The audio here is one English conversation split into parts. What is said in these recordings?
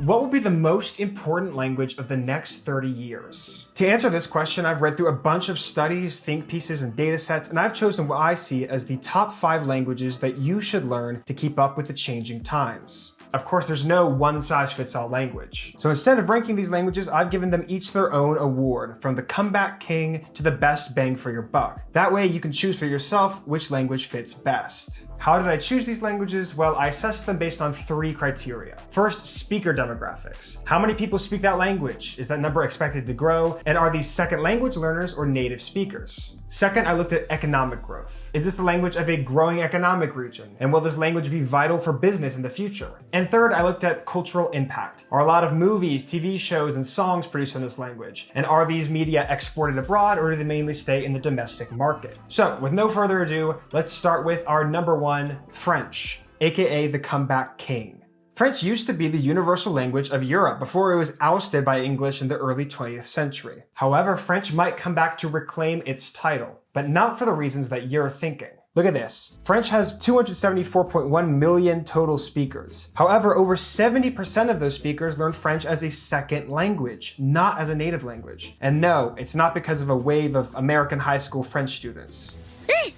What will be the most important language of the next 30 years? To answer this question, I've read through a bunch of studies, think pieces, and data sets, and I've chosen what I see as the top 5 languages that you should learn to keep up with the changing times. Of course, there's no one-size-fits-all language. So instead of ranking these languages, I've given them each their own award, from the comeback king to the best bang for your buck. That way you can choose for yourself which language fits best. How did I choose these languages? Well, I assessed them based on 3 criteria. First, speaker demographics. How many people speak that language? Is that number expected to grow? And are these second language learners or native speakers? Second, I looked at economic growth. Is this the language of a growing economic region? And will this language be vital for business in the future? And third, I looked at cultural impact. Are a lot of movies, TV shows, and songs produced in this language? And are these media exported abroad, or do they mainly stay in the domestic market? So, with no further ado, let's start with our number 1, French, aka the comeback king. French used to be the universal language of Europe before it was ousted by English in the early 20th century. However, French might come back to reclaim its title, but not for the reasons that you're thinking. Look at this. French has 274.1 million total speakers. However, over 70% of those speakers learn French as a second language, not as a native language. And no, it's not because of a wave of American high school French students. Hey!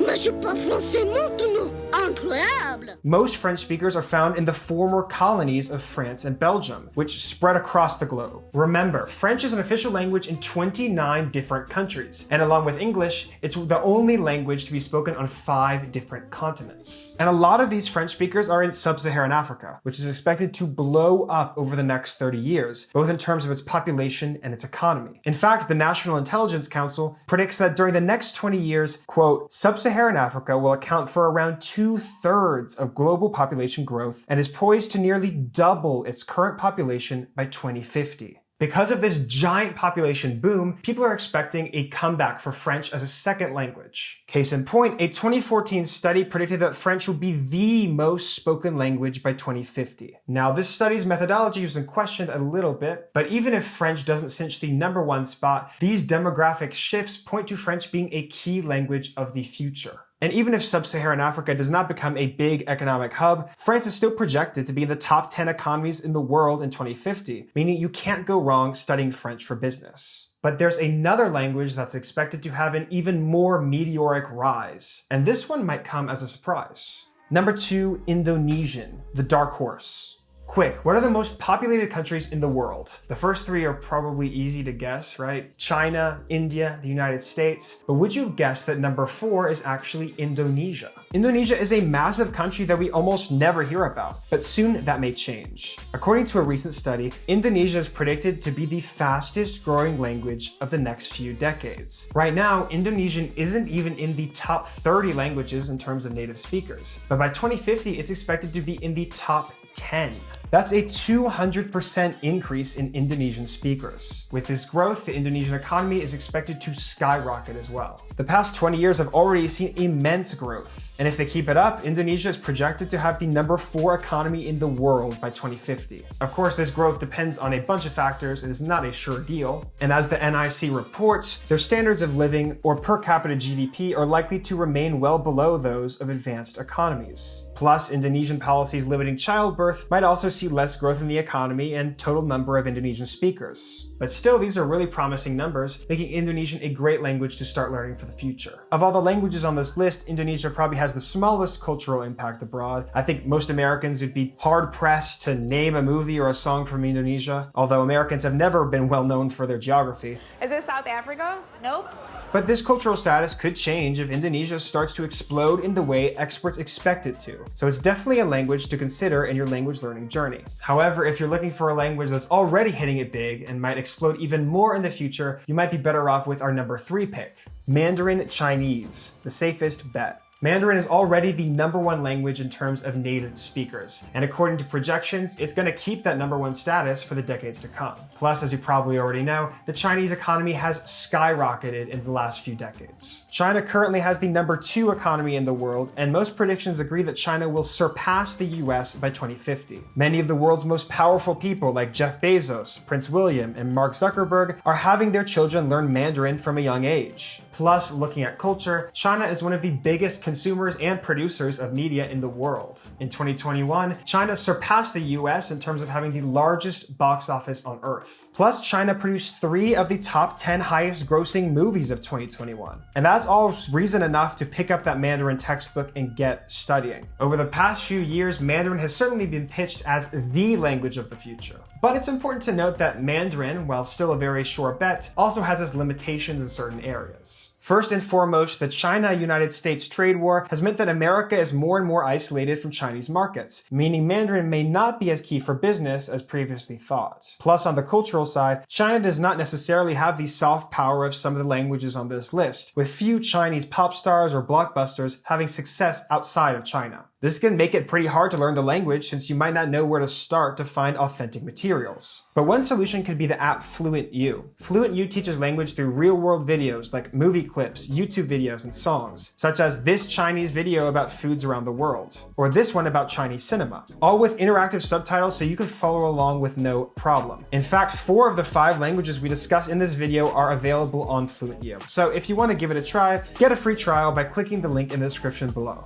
Mais je parle français maintenant! Incroyable! Most French speakers are found in the former colonies of France and Belgium, which spread across the globe. Remember, French is an official language in 29 different countries, and along with English, it's the only language to be spoken on 5 different continents. And a lot of these French speakers are in sub-Saharan Africa, which is expected to blow up over the next 30 years, both in terms of its population and its economy. In fact, the National Intelligence Council predicts that during the next 20 years, quote, sub-Saharan Africa will account for around 2/3 of global population growth and is poised to nearly double its current population by 2050. Because of this giant population boom, people are expecting a comeback for French as a second language. Case in point, a 2014 study predicted that French would be the most spoken language by 2050. Now, this study's methodology has been questioned a little bit, but even if French doesn't cinch the number 1 spot, these demographic shifts point to French being a key language of the future. And even if sub-Saharan Africa does not become a big economic hub, France is still projected to be in the top 10 economies in the world in 2050, meaning you can't go wrong studying French for business. But there's another language that's expected to have an even more meteoric rise, and this one might come as a surprise. Number 2, Indonesian, the dark horse. Quick, what are the most populated countries in the world? The first 3 are probably easy to guess, right? China, India, the United States. But would you have guessed that number 4 is actually Indonesia? Indonesia is a massive country that we almost never hear about, but soon that may change. According to a recent study, Indonesia is predicted to be the fastest growing language of the next few decades. Right now, Indonesian isn't even in the top 30 languages in terms of native speakers, but by 2050, it's expected to be in the top 10. That's a 200% increase in Indonesian speakers. With this growth, the Indonesian economy is expected to skyrocket as well. The past 20 years have already seen immense growth, and if they keep it up, Indonesia is projected to have the number 4 economy in the world by 2050. Of course, this growth depends on a bunch of factors and is not a sure deal, and as the NIC reports, their standards of living or per capita GDP are likely to remain well below those of advanced economies. Plus, Indonesian policies limiting childbirth might also see less growth in the economy and total number of Indonesian speakers. But still, these are really promising numbers, making Indonesian a great language to start learning for the future. Of all the languages on this list, Indonesia probably has the smallest cultural impact abroad. I think most Americans would be hard-pressed to name a movie or a song from Indonesia, although Americans have never been well known for their geography. Is it South Africa? Nope. But this cultural status could change if Indonesia starts to explode in the way experts expect it to. So it's definitely a language to consider in your language learning journey. However, if you're looking for a language that's already hitting it big and might explode even more in the future, you might be better off with our number 3 pick, Mandarin Chinese, the safest bet. Mandarin is already the number 1 language in terms of native speakers, and according to projections, it's going to keep that number 1 status for the decades to come. Plus, as you probably already know, the Chinese economy has skyrocketed in the last few decades. China currently has the number 2 economy in the world, and most predictions agree that China will surpass the US by 2050. Many of the world's most powerful people, like Jeff Bezos, Prince William, and Mark Zuckerberg, are having their children learn Mandarin from a young age. Plus, looking at culture, China is one of the biggest consumers and producers of media in the world. In 2021, China surpassed the US in terms of having the largest box office on Earth. Plus, China produced 3 of the top 10 highest grossing movies of 2021. And that's all reason enough to pick up that Mandarin textbook and get studying. Over the past few years, Mandarin has certainly been pitched as the language of the future. But it's important to note that Mandarin, while still a very sure bet, also has its limitations in certain areas. First and foremost, the China-United States trade war has meant that America is more and more isolated from Chinese markets, meaning Mandarin may not be as key for business as previously thought. Plus, on the cultural side, China does not necessarily have the soft power of some of the languages on this list, with few Chinese pop stars or blockbusters having success outside of China. This can make it pretty hard to learn the language since you might not know where to start to find authentic materials. But one solution could be the app FluentU. FluentU teaches language through real-world videos like movie clips, YouTube videos, and songs, such as this Chinese video about foods around the world, or this one about Chinese cinema, all with interactive subtitles so you can follow along with no problem. In fact, 4 of the 5 languages we discuss in this video are available on FluentU. So if you want to give it a try, get a free trial by clicking the link in the description below.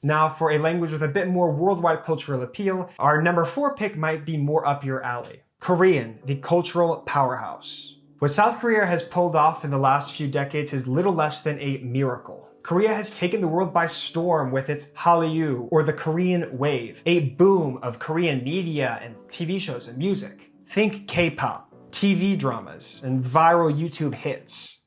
Now, for a language with a bit more worldwide cultural appeal, our number 4 pick might be more up your alley. Korean, the cultural powerhouse. What South Korea has pulled off in the last few decades is little less than a miracle. Korea has taken the world by storm with its Hallyu, or the Korean wave, a boom of Korean media and TV shows and music. Think K-pop, TV dramas, and viral YouTube hits.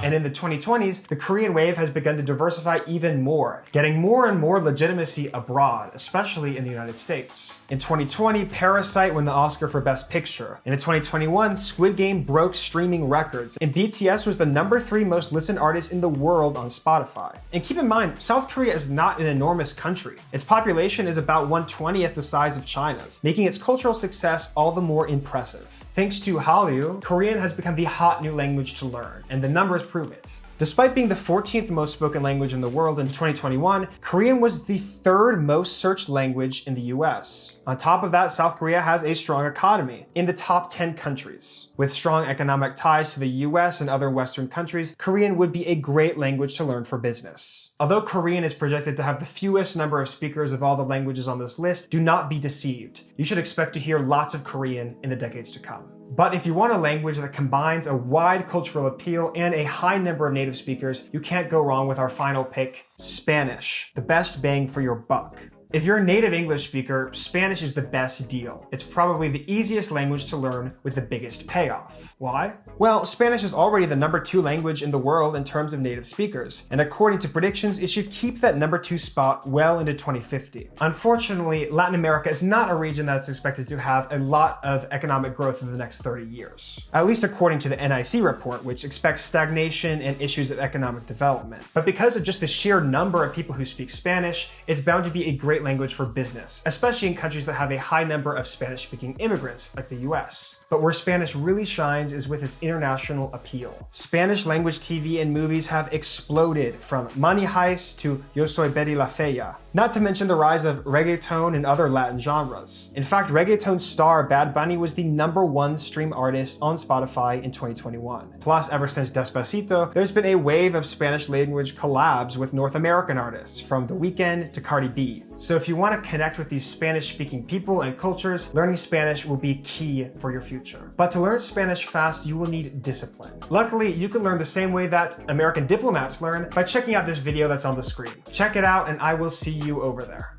And in the 2020s, the Korean wave has begun to diversify even more, getting more and more legitimacy abroad, especially in the United States. In 2020, Parasite won the Oscar for Best Picture. And in 2021, Squid Game broke streaming records, and BTS was the number 3 most listened artist in the world on Spotify. And keep in mind, South Korea is not an enormous country. Its population is about 1/20th the size of China's, making its cultural success all the more impressive. Thanks to Hallyu, Korean has become the hot new language to learn, and the numbers prove it. Despite being the 14th most spoken language in the world in 2021, Korean was the 3rd most searched language in the US. On top of that, South Korea has a strong economy, in the top 10 countries. With strong economic ties to the US and other Western countries, Korean would be a great language to learn for business. Although Korean is projected to have the fewest number of speakers of all the languages on this list, do not be deceived. You should expect to hear lots of Korean in the decades to come. But if you want a language that combines a wide cultural appeal and a high number of native speakers, you can't go wrong with our final pick, Spanish, the best bang for your buck. If you're a native English speaker, Spanish is the best deal. It's probably the easiest language to learn with the biggest payoff. Why? Well, Spanish is already the number 2 language in the world in terms of native speakers, and according to predictions, it should keep that number 2 spot well into 2050. Unfortunately, Latin America is not a region that's expected to have a lot of economic growth in the next 30 years. At least according to the NIC report, which expects stagnation and issues of economic development. But because of just the sheer number of people who speak Spanish, it's bound to be a great language for business, especially in countries that have a high number of Spanish-speaking immigrants, like the US. But where Spanish really shines is with its international appeal. Spanish language TV and movies have exploded, from Money Heist to Yo Soy Betty La Fea, not to mention the rise of reggaeton and other Latin genres. In fact, reggaeton star Bad Bunny was the number 1 stream artist on Spotify in 2021. Plus, ever since Despacito, there's been a wave of Spanish language collabs with North American artists, from The Weeknd to Cardi B. So if you want to connect with these Spanish-speaking people and cultures, learning Spanish will be key for your future. But to learn Spanish fast, you will need discipline. Luckily, you can learn the same way that American diplomats learn by checking out this video that's on the screen. Check it out, and I will see you over there.